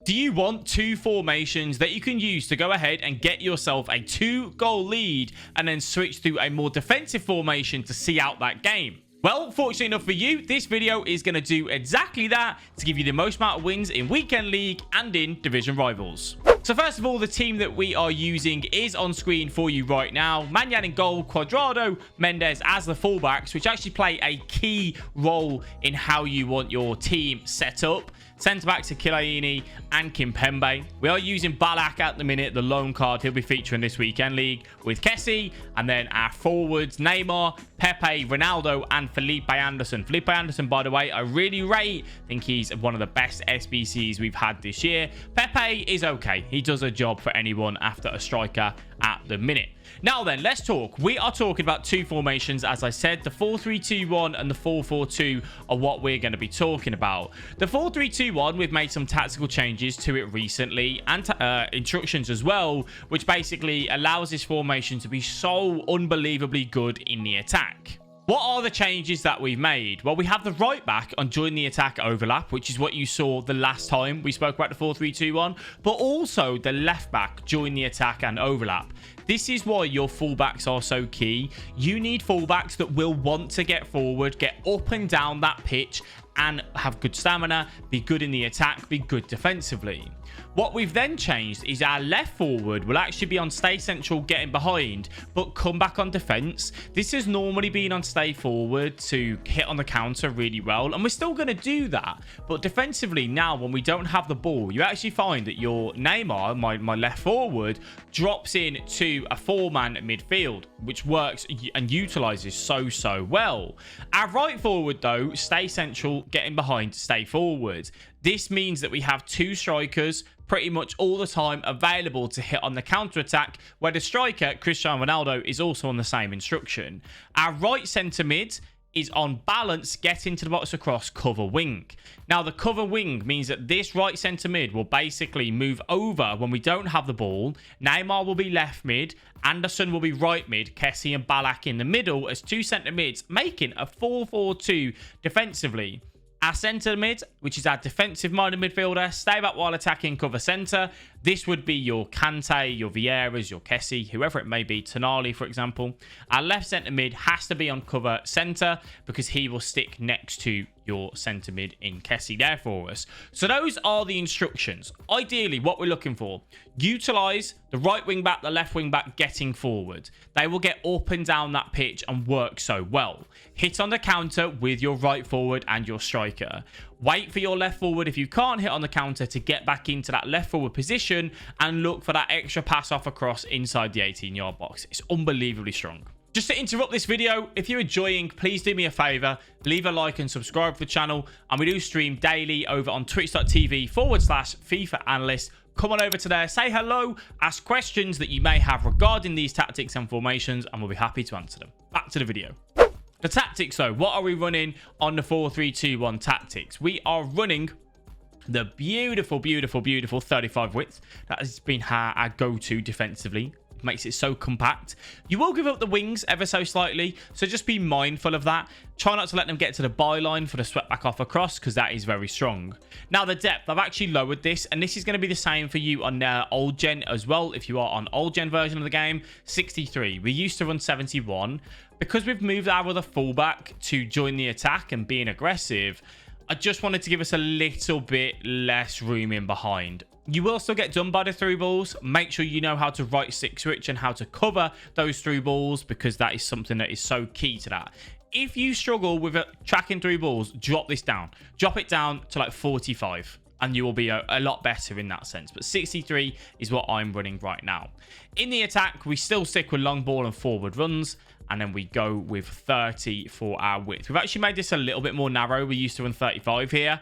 Do you want two formations that you can use to go ahead and get yourself a 2-goal lead and then switch to a more defensive formation to see out that game? Well, fortunately enough for you, this video is going to do exactly that to give you the most amount of wins in Weekend League and in Division Rivals. So first of all, the team that we are using is on screen for you right now. Manyan in goal, Cuadrado, Mendes as the fullbacks, which actually play a key role in how you want your team set up. Centre-backs are Kilaini and Kimpembe. We are using Balak at the minute, the lone card. He'll be featuring this Weekend League with Kessie. And then our forwards, Neymar, Pepe, Ronaldo, and Felipe Anderson. Felipe Anderson, by the way, I really rate. I think he's one of the best SBCs we've had this year. Pepe is okay. He does a job for anyone after a striker at the minute. Now then, let's talk. We are talking about two formations. As I said, the 4-3-2-1 and the 4-4-2 are what we're going to be talking about. The 4-3-2-1, we've made some tactical changes to it recently and instructions as well, which basically allows this formation to be so unbelievably good in the attack. What are the changes that we've made? Well, we have the right back on join the attack overlap, which is what you saw the last time we spoke about the 4-3-2-1, but also the left back join the attack and overlap. This is why your fullbacks are so key. You need fullbacks that will want to get forward, get up and down that pitch, and have good stamina, be good in the attack, be good defensively. What we've then changed is our left forward will actually be on stay central getting behind, but come back on defense. This has normally been on stay forward to hit on the counter really well, and we're still going to do that. But defensively now, when we don't have the ball, you actually find that your Neymar, my left forward, drops in to a 4-man midfield, which works and utilizes so well. Our right forward, though, stay central, getting behind, stay forward. This means that we have two strikers pretty much all the time available to hit on the counter-attack, where the striker, Cristiano Ronaldo, is also on the same instruction. Our right centre mid is on balance, get into the box across, cover wing. Now, the cover wing means that this right centre mid will basically move over when we don't have the ball. Neymar will be left mid, Anderson will be right mid, Kessie and Balak in the middle as two centre mids, making a 4-4-2 defensively. Our centre mid, which is our defensive-minded midfielder, stay back while attacking, cover centre. This would be your Kante, your Vieiras, your Kessie, whoever it may be, Tonali, for example. Our left centre mid has to be on cover centre because he will stick next to your centre mid in Kessie there for us. So those are the instructions. Ideally, what we're looking for, utilise the right wing back, the left wing back getting forward. They will get up and down that pitch and work so well. Hit on the counter with your right forward and your striker. Wait for your left forward, if you can't hit on the counter, to get back into that left forward position and look for that extra pass off across inside the 18-yard box. It's unbelievably strong. Just to interrupt this video, if you're enjoying, please do me a favor, leave a like and subscribe to the channel. And we do stream daily over on twitch.tv/FIFA Analyst. Come on over to there, say hello, ask questions that you may have regarding these tactics and formations, and we'll be happy to answer them. Back to the video. The tactics, though, what are we running on the 4-3-2-1 tactics? We are running the beautiful 35 width. That has been our go-to defensively. Makes it so compact. You will give up the wings ever so slightly, so just be mindful of that. Try not to let them get to the byline for the swept back off across, because that is very strong. Now, the depth, I've actually lowered this, and this is going to be the same for you on old gen as well. If you are on old gen version of the game, 63. We used to run 71. Because we've moved our other fullback to join the attack and being aggressive, I just wanted to give us a little bit less room in behind. You will still get done by the through balls. Make sure you know how to right stick switch and how to cover those through balls, because that is something that is so key to that. If you struggle with tracking through balls, drop this down. Drop it down to like 45. And you will be a lot better in that sense. But 63 is what I'm running right now. In the attack, we still stick with long ball and forward runs. And then we go with 30 for our width. We've actually made this a little bit more narrow. We used to run 35 here.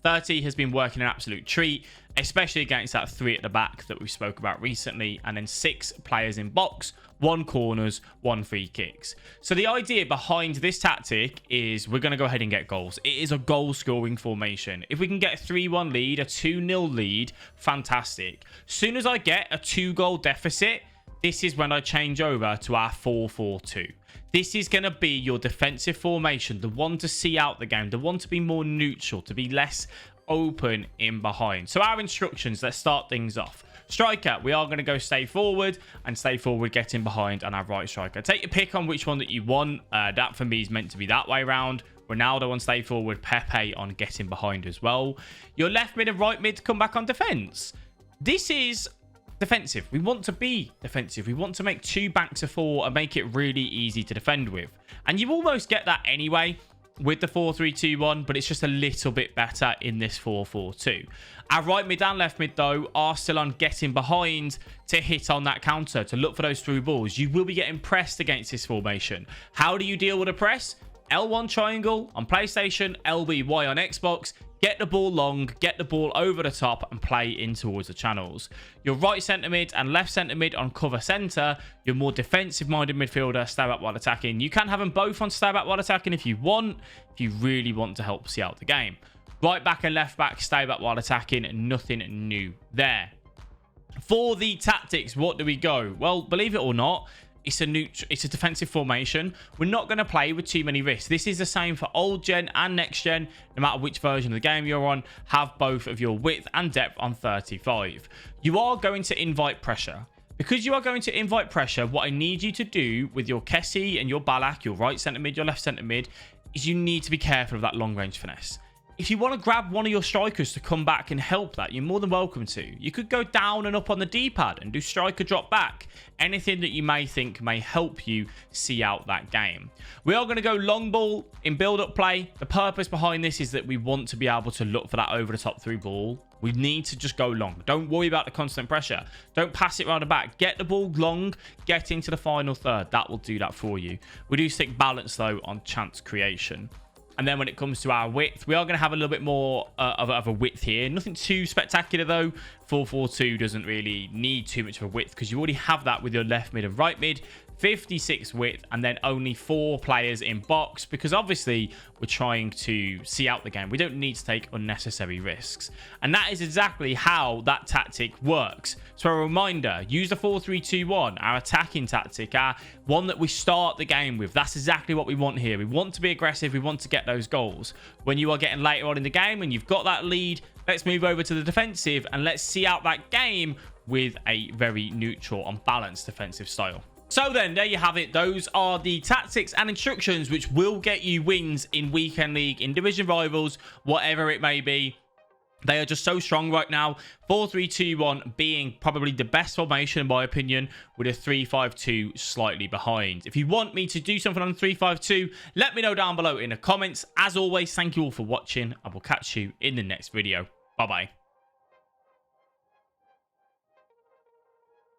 30 has been working an absolute treat, especially against that 3 at the back that we spoke about recently. And then 6 players in box, 1 corners, 1 free kicks. So the idea behind this tactic is we're going to go ahead and get goals. It is a goal scoring formation. If we can get a 3-1 lead, a 2-0 lead, fantastic. Soon as I get a 2-goal deficit, this is when I change over to our 4-4-2. This is going to be your defensive formation, the one to see out the game, the one to be more neutral, to be less open in behind. So our instructions, let's start things off. Striker, we are going to go stay forward, and stay forward, get in behind on our right striker. Take your pick on which one that you want. That for me is meant to be that way around. Ronaldo on stay forward, Pepe on getting behind as well. Your left mid and right mid come back on defense. This is defensive. We want to be defensive. We want to make 2 backs of 4 and make it really easy to defend with. And you almost get that anyway with the 4-3-2-1, but it's just a little bit better in this 4-4-2. Our right mid and left mid, though, are still on getting behind to hit on that counter, to look for those through balls. You will be getting pressed against this formation. How do you deal with a press? L1 triangle on PlayStation, LBY on Xbox. Get the ball long, get the ball over the top, and play in towards the channels. Your right centre mid and left centre mid on cover centre. Your more defensive-minded midfielder, stay back while attacking. You can have them both on stay back while attacking if you want, if you really want to help see out the game. Right back and left back, stay back while attacking. Nothing new there. For the tactics, what do we go? Well, believe it or not, it's a defensive formation. We're not going to play with too many risks. This is the same for old gen and next gen. No matter which version of the game you're on, have both of your width and depth on 35. You are going to invite pressure. Because you are going to invite pressure, what I need you to do with your Kessie and your Ballack, your right centre mid, your left centre mid, is you need to be careful of that long range finesse. If you want to grab one of your strikers to come back and help that, you're more than welcome to. You could go down and up on the D-pad and do striker drop back. Anything that you may think may help you see out that game. We are going to go long ball in build-up play. The purpose behind this is that we want to be able to look for that over-the-top through ball. We need to just go long. Don't worry about the constant pressure. Don't pass it around the back. Get the ball long. Get into the final third. That will do that for you. We do stick balance, though, on chance creation. And then when it comes to our width, we are going to have a little bit more of a width here. Nothing too spectacular, though. 4-4-2 doesn't really need too much of a width because you already have that with your left mid and right mid. 56 width, and then only 4 players in box because obviously we're trying to see out the game. We don't need to take unnecessary risks. And that is exactly how that tactic works. So a reminder, use the 4-3-2-1, our attacking tactic, our one that we start the game with. That's exactly what we want here. We want to be aggressive. We want to get those goals. When you are getting later on in the game and you've got that lead, let's move over to the defensive and let's see out that game with a very neutral and balanced defensive style. So then, there you have it. Those are the tactics and instructions which will get you wins in Weekend League, in Division Rivals, whatever it may be. They are just so strong right now. 4-3-2-1 being probably the best formation, in my opinion, with a 3-5-2 slightly behind. If you want me to do something on 3-5-2, let me know down below in the comments. As always, thank you all for watching. I will catch you in the next video. Bye-bye.